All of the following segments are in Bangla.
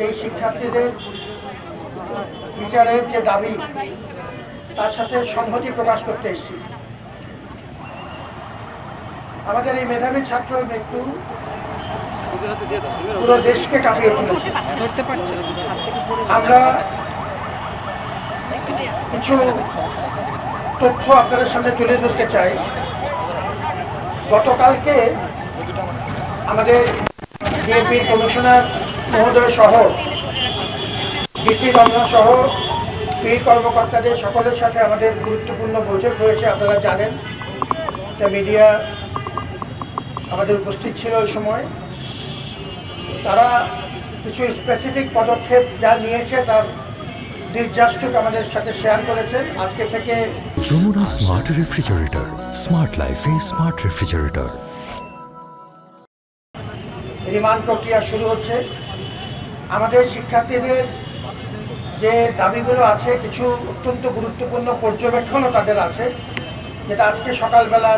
এই শিক্ষার্থীদের বিচারের যে দাবি তার সাথে সংহতি প্রকাশ করতে এসেছি। আমাদের এই মেধাবী ছাত্র মৃত্যু পুরো দেশকে কাঁপিয়ে তুলেছে। আমরা কিছু তথ্য আপনাদের সামনে তুলে ধরতে চাই। গতকালকে আমাদের ডিএমপির কমিশনার মহোদয় সহ ডিসি রমনা সহ ফিল্ড কর্মকর্তাদের সকলের সাথে আমাদের গুরুত্বপূর্ণ বৈঠক হয়েছে। আপনারা জানেন, একটা মিডিয়া আমাদের উপস্থিত ছিল ওই সময়। তারা কিছু স্পেসিফিক পদক্ষেপ যা নিয়েছে তার নির্যাসটুক আমাদের সাথে শেয়ার করেছেন। আজকে থেকে যমুনা স্মার্ট রেফ্রিজারেটর, স্মার্ট লাইফে স্মার্ট রেফ্রিজারেটর। রিমান্ড প্রক্রিয়া শুরু হচ্ছে। আমাদের শিক্ষার্থীদের যে দাবিগুলো আছে, কিছু অত্যন্ত গুরুত্বপূর্ণ পর্যবেক্ষণও তাদের আছে, যেটা আজকে সকালবেলা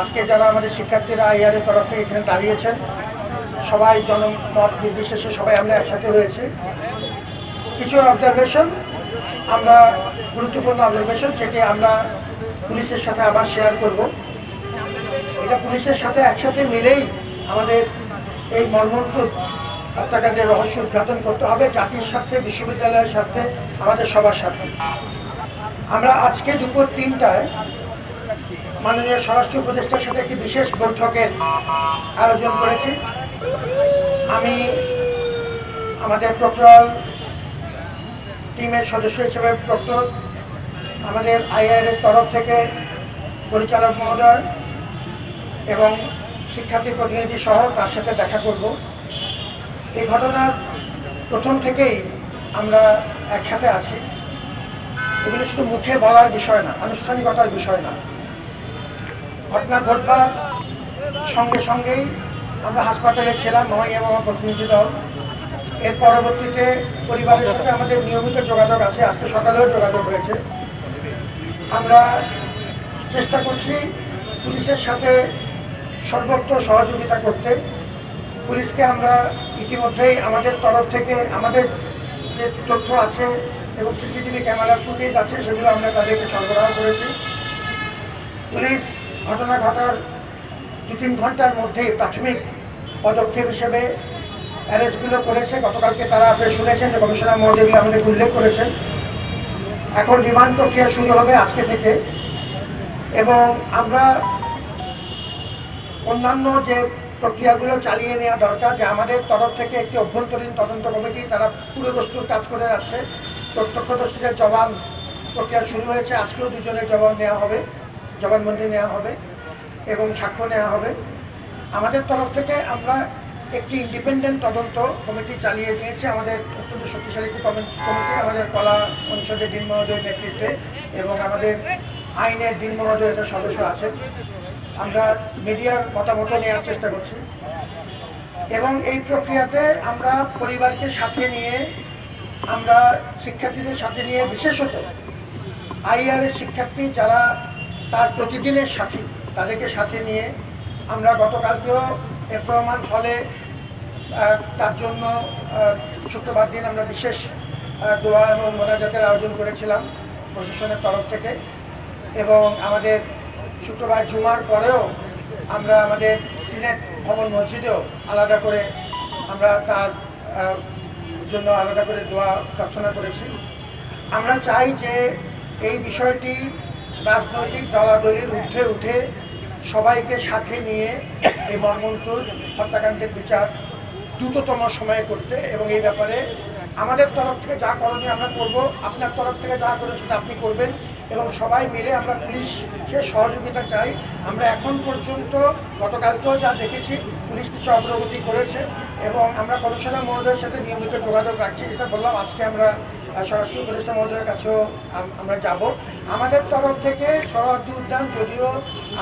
আজকে যারা আমাদের শিক্ষার্থীরা আইআরের তরফ থেকে এখানে দাঁড়িয়েছেন, সবাই জনমত নির্বিশেষে সবাই আমরা একসাথে হয়েছি। কিছু অবজারভেশন গুরুত্বপূর্ণ অবজারভেশন, সেটি আমরা পুলিশের সাথে আবার শেয়ার করব। এটা পুলিশের সাথে একসাথে মিলেই আমাদের এই মর্মন্তুদ হত্যাকাণ্ডের রহস্য উদ্ঘাটন করতে হবে, জাতির স্বার্থে, বিশ্ববিদ্যালয়ের স্বার্থে, আমাদের সবার স্বার্থে। আমরা আজকে দুপুর 3টায় মাননীয় স্বরাষ্ট্র উপদেষ্টার সাথে একটি বিশেষ বৈঠকের আয়োজন করেছি। আমি আমাদের প্রক্টর টিমের সদস্য হিসেবে প্রক্টর, আমাদের আইআইআর তরফ থেকে পরিচালক মহোদয় এবং শিক্ষার্থী প্রতিনিধি সহ তার সাথে দেখা করব। এই ঘটনার প্রথম থেকেই আমরা একসাথে আছি। এগুলো শুধু মুখে বলার বিষয় না, আনুষ্ঠানিকতার বিষয় না। ঘটনা ঘটবার সঙ্গে সঙ্গেই আমরা হাসপাতালে ছিলাম, নয় এবং আমার প্রতিনিধি দল। এর পরবর্তীতে পরিবারের সাথে আমাদের নিয়মিত যোগাযোগ আছে, আজকে সকালেও যোগাযোগ হয়েছে। আমরা চেষ্টা করছি পুলিশের সাথে সর্বোচ্চ সহযোগিতা করতে। পুলিশকে আমরা ইতিমধ্যেই আমাদের তরফ থেকে আমাদের যে তথ্য আছে এবং সিসিটিভি ক্যামেরার ফুটেজ আছে, সেগুলো আমরা তাদেরকে সরবরাহ করেছি। পুলিশ ঘটনা ঘটার 2-3 ঘন্টার মধ্যেই প্রাথমিক পদক্ষেপ হিসেবে অ্যারেস্টগুলো করেছে। গতকালকে তারা আপনি শুনেছেন যে কমিশনার মহোদয়গুলো আমাদের উল্লেখ করেছেন। এখন রিমান্ড প্রক্রিয়া শুরু হবে আজকে থেকে, এবং আমরা অন্যান্য যে প্রক্রিয়াগুলো চালিয়ে নেওয়া দরকার, যে আমাদের তরফ থেকে একটি অভ্যন্তরীণ তদন্ত কমিটি তারা পুরো বস্তুর কাজ করে যাচ্ছে। প্রত্যক্ষদর্শীদের জবান প্রক্রিয়া শুরু হয়েছে। আজকেও 2 জনের জবানবন্দি নেওয়া হবে এবং সাক্ষ্য নেওয়া হবে। আমাদের তরফ থেকে আমরা একটি ইন্ডিপেন্ডেন্ট তদন্ত কমিটি চালিয়ে নিয়েছি, আমাদের অত্যন্ত শক্তিশালী একটি কমিটি, আমাদের কলা অনুষদের ডিন মহোদয়ের নেতৃত্বে এবং আমাদের আইনের ডিন মহোদয়ের সদস্য আছেন। আমরা মিডিয়ার মতামত নেওয়ার চেষ্টা করছি এবং এই প্রক্রিয়াতে আমরা পরিবারকে সাথে নিয়ে, আমরা শিক্ষার্থীদের সাথে নিয়ে, বিশেষত আইআরের শিক্ষার্থী যারা তার প্রতিদিনের সাথী, তাদেরকে সাথে নিয়ে আমরা গতকালকেও এফ রহমান হলে তার জন্য শুক্রবার দিন আমরা বিশেষ দোয়া এবং মোনাজাতের আয়োজন করেছিলাম প্রশাসনের তরফ থেকে। এবং আমাদের শুক্রবার জুমার পরেও আমরা আমাদের সিনেট ভবন মসজিদেও আলাদা করে আমরা তার জন্য আলাদা করে দোয়া প্রার্থনা করেছি। আমরা চাই যে এই বিষয়টি রাজনৈতিক দলাদলির ঊর্ধ্বে উঠে সবাইকে সাথে নিয়ে এই মর্মন্তুদ হত্যাকাণ্ডের বিচার দ্রুততম সময়ে করতে, এবং এই ব্যাপারে আমাদের তরফ থেকে যা করণীয় আমরা করব, আপনার তরফ থেকে যা করে সেটা আপনি করবেন, এবং সবাই মিলে আমরা পুলিশের সহযোগিতা চাই। আমরা এখন পর্যন্ত গতকালকেও যা দেখেছি, পুলিশ কিছু অগ্রগতি করেছে এবং আমরা কমিশনার মহোদয়ের সাথে নিয়মিত যোগাযোগ রাখছি। যেটা বললাম, আজকে আমরা স্বরাষ্ট্র উপদেষ্টা মহোদয়ের কাছেও আমরা যাব। আমাদের তরফ থেকে সরহদ্দি উদ্যান যদিও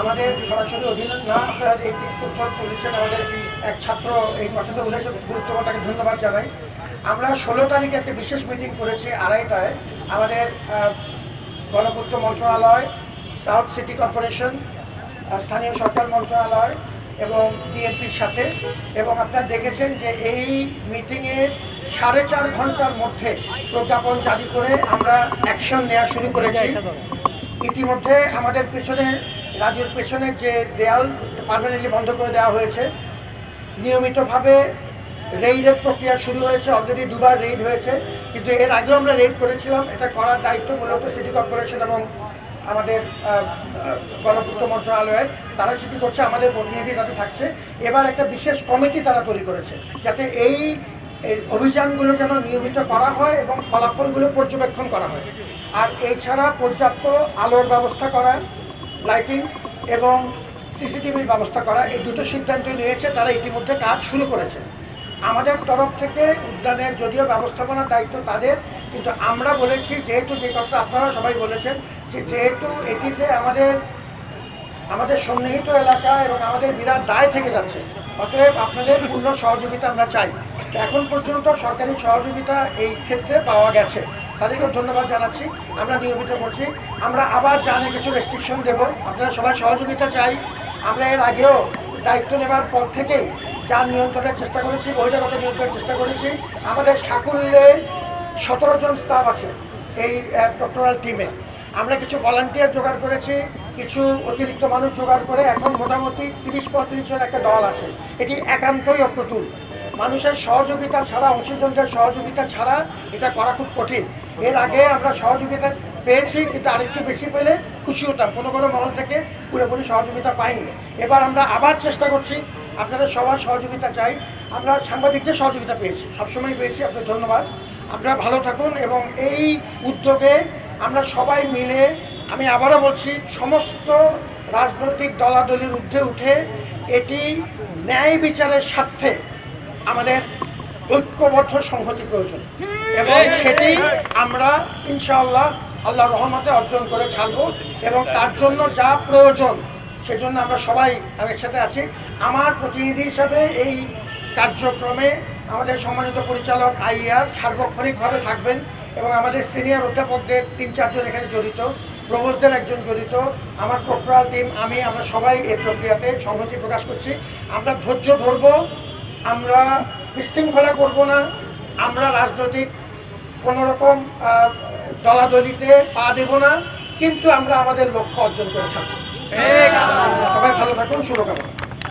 আমাদের সরাসরি অধীনে না, আপনারা এই তথ্য তুলেছেন, আমাদের এক ছাত্র এই কথাটা উল্লেখের গুরুত্ব, তাকে ধন্যবাদ জানাই। আমরা 16 তারিখে একটা বিশেষ মিটিং করেছি 2:30টায়। আমাদের গণপূর্ত মন্ত্রণালয়, সাউথ সিটি কর্পোরেশন, স্থানীয় সরকার মন্ত্রণালয় এবং ডিএমপির সাথে, এবং আপনারা দেখেছেন যে এই মিটিংয়ের 4.5 ঘন্টার মধ্যে প্রজ্ঞাপন জারি করে আমরা অ্যাকশন নেওয়া শুরু করেছি। ইতিমধ্যে আমাদের পেছনে রাজ্যের পেছনে যে দেয়াল পার্মানেন্টলি বন্ধ করে দেওয়া হয়েছে, নিয়মিতভাবে রেইডের প্রক্রিয়া শুরু হয়েছে। অলরেডি 2বার রেইড হয়েছে, কিন্তু এর আগেও আমরা রেইড করেছিলাম। এটা করার দায়িত্ব মূলত সিটি কর্পোরেশন এবং আমাদের গণপূর্ত মন্ত্রণালয়ের, তারা সেটি করছে, আমাদের প্রতিনিধি তাতে থাকছে। এবার একটা বিশেষ কমিটি তারা তৈরি করেছে যাতে এই অভিযানগুলো যেন নিয়মিত করা হয় এবং ফলাফলগুলো পর্যবেক্ষণ করা হয়। আর এছাড়া পর্যাপ্ত আলোর ব্যবস্থা করা, লাইটিং এবং সিসিটিভির ব্যবস্থা করা, এই দুটো সিদ্ধান্ত নিয়েছে। তারা ইতিমধ্যে কাজ শুরু করেছে। আমাদের তরফ থেকে উদ্যানের যদিও ব্যবস্থাপনার দায়িত্ব তাদের, কিন্তু আমরা বলেছি যেহেতু যে কথা আপনারা সবাই বলেছেন যে যেহেতু এটিতে আমাদের সন্নিহিত এলাকা এবং আমাদের বিরাট দায় থেকে যাচ্ছে, অতএব আপনাদের পূর্ণ সহযোগিতা আমরা চাই। এখন পর্যন্ত সরকারি সহযোগিতা এই ক্ষেত্রে পাওয়া গেছে, তাদেরকেও ধন্যবাদ জানাচ্ছি। আমরা নিয়মিত করছি। আমরা আবার জানে কিছু রেস্ট্রিকশন দেব, আপনারা সবাই সহযোগিতা চাই। আমরা এর আগেও দায়িত্ব নেবার পর থেকেই যার নিয়ন্ত্রণের চেষ্টা করেছি, বহিরাগত নিয়ন্ত্রণের চেষ্টা করেছি। আমাদের সাকুল্যে 17 জন স্টাফ আছে এই ডক্টরাল টিমে। আমরা কিছু ভলান্টিয়ার জোগাড় করেছি, কিছু অতিরিক্ত মানুষ জোগাড় করে এখন মোটামুটি 30-35 জন একটা দল আছে। এটি একান্তই অপ্রতুল। মানুষের সহযোগিতা ছাড়া, অংশীজনদের সহযোগিতা ছাড়া এটা করা খুব কঠিন। এর আগে আমরা সহযোগিতা পেয়েছি, কিন্তু আরেকটু বেশি পেলে খুশি হতাম। কোনো মহল থেকে পুরোপুরি সহযোগিতা পাইনি। এবার আমরা আবার চেষ্টা করছি, আপনাদের সবার সহযোগিতা চাই। আমরা সাংবাদিকদের সহযোগিতা পেয়েছি, সবসময় পেয়েছি। আপনাদের ধন্যবাদ। আপনারা ভালো থাকুন এবং এই উদ্যোগে আমরা সবাই মিলে, আমি আবারও বলছি, সমস্ত রাজনৈতিক দলাদলির ঊর্ধ্বে উঠে এটি ন্যায় বিচারের স্বার্থে আমাদের ঐক্যবদ্ধ সংহতি প্রয়োজন, এবং সেটি আমরা ইনশাআল্লাহ আল্লাহর রহমতে অর্জন করে ছাড়ব। এবং তার জন্য যা প্রয়োজন সেজন্য আমরা সবাই একসাথে আছি। আমার প্রতিনিধি হিসাবে এই কার্যক্রমে আমাদের সম্মানিত পরিচালক আইআর সার্বক্ষণিকভাবে থাকবেন, এবং আমাদের সিনিয়র অধ্যাপকদের 3-4 জন এখানে জড়িত, প্রভোস্টদের একজন জড়িত, আমার প্রক্টরাল টিম, আমরা সবাই এই প্রক্রিয়াতে সংহতি প্রকাশ করছি। আমরা ধৈর্য ধরব, আমরা বিশৃঙ্খলা করব না, আমরা রাজনৈতিক কোনোরকম দলাদলিতে পা দেব না, কিন্তু আমরা আমাদের লক্ষ্য অর্জন করে ছাড়ব। সবাই ভালো থাকুন, শুভকামনা।